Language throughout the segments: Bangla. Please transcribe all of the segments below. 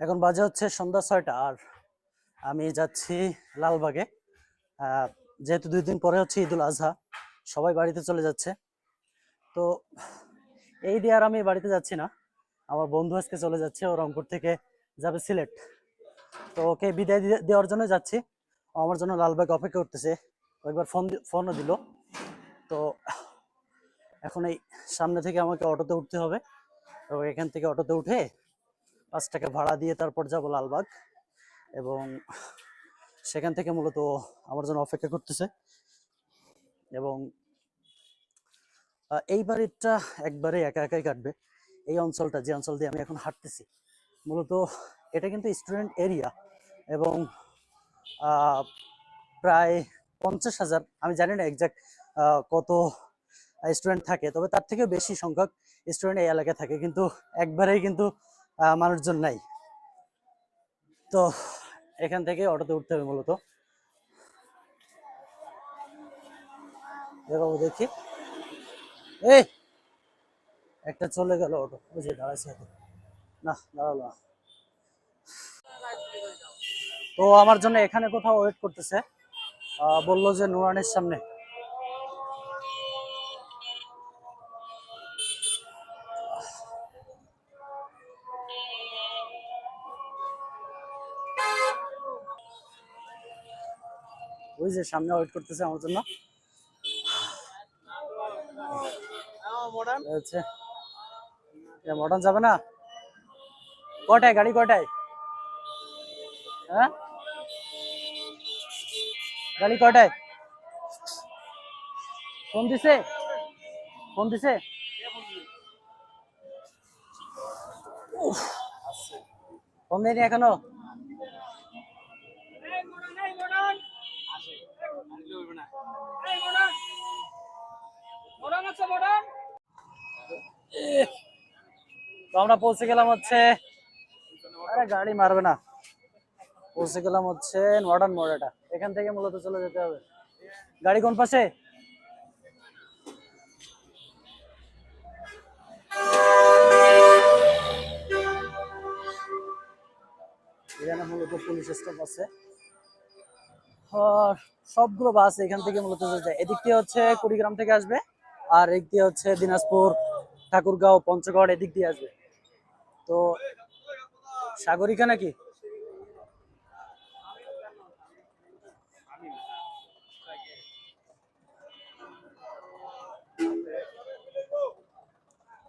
এখন বাজে হচ্ছে সন্ধ্যা 6টা আর আমি যাচ্ছি লালবাগে। যেহেতু 2 দিন পরে হচ্ছে ঈদুল আজহা, সবাই বাড়িতে চলে যাচ্ছে। তো এই দিয়ে আর আমি বাড়িতে যাচ্ছি না, আমার বন্ধু আজকে চলে যাচ্ছে, ও রংপুর থেকে যাবে সিলেট। তো ওকে বিদায় দেওয়ার জন্য যাচ্ছি। ও আমার জন্য লালবাগ অপেক্ষা করতেছে, একবার ফোনও দিল। তো এখন এই সামনে থেকে আমাকে অটোতে উঠতে হবে, তো এখান থেকে অটোতে উঠে 5 টাকা ভাড়া দিয়ে তারপর যাব লালবাগ, এবং সেখান থেকে মূলত আমার জন্য অপেক্ষা করতেছে। এবং এই বাড়িটা একবারে একা একাই কাটবে। এই অঞ্চলটা, যে অঞ্চল দিয়ে আমি এখন হাঁটতেছি, মূলত এটা কিন্তু স্টুডেন্ট এরিয়া, এবং প্রায় 50,000, আমি জানি না এক্সাক্ট কত স্টুডেন্ট থাকে, তবে তার থেকে বেশি সংখ্যক স্টুডেন্ট এই এলাকায় থাকে, কিন্তু একবারেই কিন্তু মানুষজন নাই। তো এখান থেকে অটোতে উঠতে হবে মূলত। বাবু দেখি, এই একটা চলে গেল অটো, বুঝে দাঁড়াইছে এখন। না, দাঁড়ালো না। তো আমার জন্য এখানে কোথাও ওয়েট করতেছে, বললো যে নুরানির সামনে। ওই যে সামনে ওয়েট করতেছে আমার জন্য। মডার্ন যাবে না? কটায় গাড়ি, কটায়? হ্যাঁ, গাড়ি কটায়? ফোন দিছে, ফোন দিছে। ফোন দেয়নি এখনো। তো আমরা পৌঁছে গেলাম হচ্ছে, আরে গাড়ি মারবে না, পৌঁছে গেলাম হচ্ছে মডার্ন মোড়। এটা এখান থেকে মূলত চলে যেতে হবে। গাড়ি কোন পাশে? এখানে মূলত পুলিশ স্টাফ আছে, আর সবগুলো বাস এখান থেকে মূলত যায়। এদিক দিয়ে হচ্ছে কুড়িগ্রাম থেকে আসবে, আর এদিক দিয়ে হচ্ছে দিনাজপুর, ঠাকুরগাঁও, পঞ্চগড়, এদিক দিয়ে আসবে। তো সাগরিকা নাকি?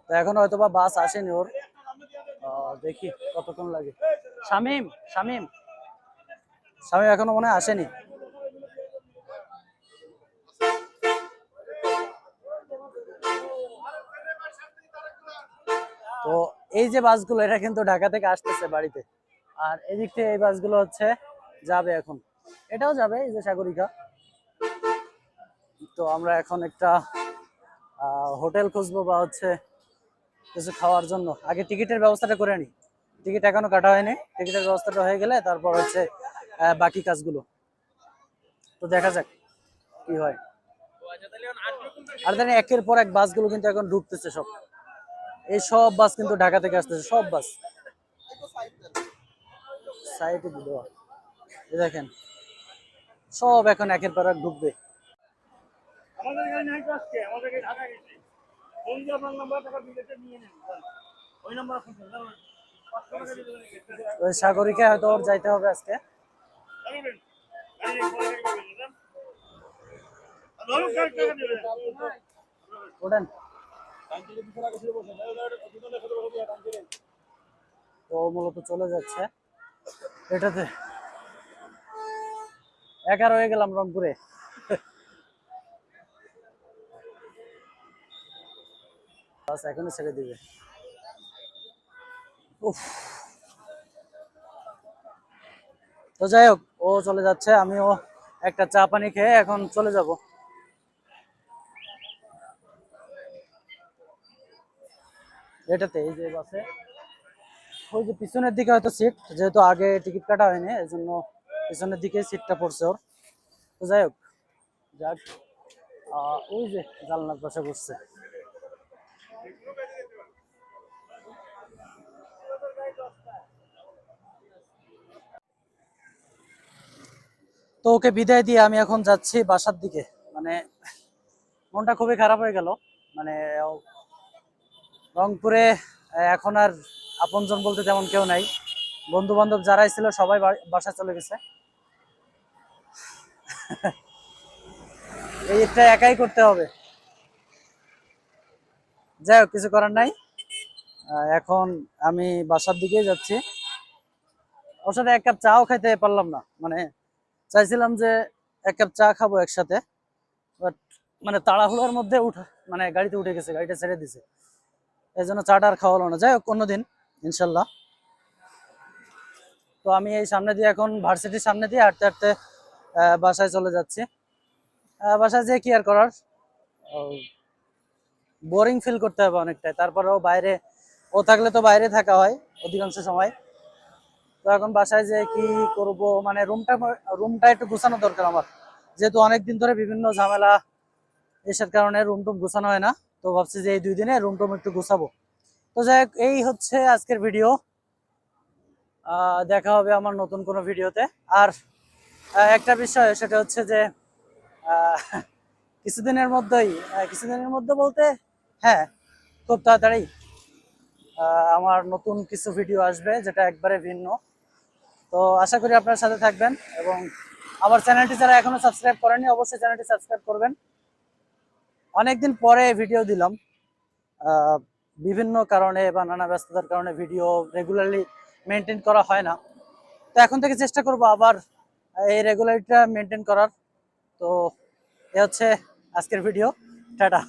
তো এখন হয়তো বা বাস আসেনি ওর, দেখি কতক্ষণ লাগে। শামিম, শামিম, শামিম এখনো মনে হয় আসেনি। তো এই যে বাসগুলো, এটা কিন্তু ঢাকা থেকে আসতেছে বাড়িতে, আর এদিক থেকে এই বাসগুলো হচ্ছে যাবে এখন। এটাও যাবে, এই যে সাগরিকা। তো আমরা এখন একটা হোটেল খুঁজবো, বা হচ্ছে কিছু খাওয়ার জন্য। আগে টিকিটের ব্যবস্থাটা করে নিই, টিকিট এখনো কাটা হয়নি, টিকিটের ব্যবস্থাটা হয়ে গেলে তারপর হচ্ছে বাকি কাজগুলো। তো দেখা যাক কি হয়। আর জানি একের পর এক বাসগুলো কিন্তু এখন ঢুকতেছে সব, এই সব বাস কিন্তু ঢাকা থেকে আসতেছে, সব বাস সাইডে দেওয়া। দেখেন সব এখন একের পর এক ঢুকবে। আমাদের গাড়ি নাই তো আজকে, আমাদের গাড়ি ঢাকা গেছে। ফোন দিয়ে আপনার নাম্বার টাকা বিলেতে নিয়ে নেন, ওই নাম্বার ফোন করেন। ওই সাগরিকা হয়তো ওর যাইতে হবে আজকে। ওঠেন। তো মূলত চলে যাচ্ছে এটাতে। একা রয়ে গেলাম রংপুরে। বাস এখনই ছেড়ে দিবে। উফ। তো যাই হোক, ও চলে যাচ্ছে, আমিও একটা চা পানি খেয়ে এখন চলে যাব। এটাতে, এই যে বাসে, ওই যে পিছনের দিকে হয়তো সিট, যেহেতু আগে টিকিট কাটা হয়নি এই জন্য পিছনের দিকে সিটটা পড়ছে ওর। তো যাই হোক, যাক, ওই যে জানলার পাশে বসছে। তো ওকে বিদায় দিয়ে আমি এখন যাচ্ছি বাসার দিকে। মানে মনটা খুবই খারাপ হয়ে গেল। মানে রংপুরে এখন আর আপনজন বলতে তেমন কেউ নাই। বন্ধু বান্ধব যারাই ছিল সবাই বাসায় চলে গেছে। এইটা একাই করতে হবে। যাই হোক, কিছু করার নাই। এখন আমি বাসার দিকে যাচ্ছি। ওর সাথে এক কাপ চাও খাইতে পারলাম না। মানে চাইছিলাম যে এক কাপ চা খাবো একসাথে, বাট মানে তাড়াহুড়োর মধ্যে মানে গাড়িতে উঠে গেছে, গাড়িটা ছেড়ে দিছে, এই জন্য চাটা আর খাওয়া হলো না। যাই হোক, অন্যদিন ইনশাল্লাহ। তো আমি এই সামনে দিয়ে এখন ভার্সিটির সামনে দিয়ে হাঁটতে হাঁটতে বাসায় চলে যাচ্ছি। বাসায় যেয়ে কি আর করার, বোরিং ফিল করতে হবে অনেকটাই। তারপরেও বাইরে ও থাকলে তো বাইরে থাকা হয় অধিকাংশ সময়। তো এখন বাসায় যে কি করব, মানে রুমটা একটু গোছানো দরকার আমার, যেহেতু অনেকদিন ধরে বিভিন্ন ঝামেলা এসব কারণে রুম টুম গোছানো হয় না। তো ভাবছি যে এই 2 দিনে রুম টুম একটু গোছাবো। তো যাই হোক, এই হচ্ছে আজকের ভিডিও। দেখা হবে আমার নতুন কোনো ভিডিওতে। আর একটা বিষয়, সেটা হচ্ছে যে আহ, কিছুদিনের মধ্যে বলতে হ্যাঁ, খুব তাড়াতাড়ি আমার নতুন কিছু ভিডিও আসবে, যেটা একবারে ভিন্ন। তো আশা করি আপনার সাথে থাকবেন, এবং আমার চ্যানেলটি যারা এখনো সাবস্ক্রাইব করেনি অবশ্যই চ্যানেলটি সাবস্ক্রাইব করবেন। অনেকদিন পরে ভিডিও দিলাম, আহ, বিভিন্ন কারণে বা নানা ব্যস্ততার কারণে ভিডিও রেগুলারলি মেনটেন করা হয় না। তো এখন থেকে চেষ্টা করব আবার এই রেগুলারিটিটা মেনটেন করার। তো এ হচ্ছে আজকের ভিডিও। টাটা।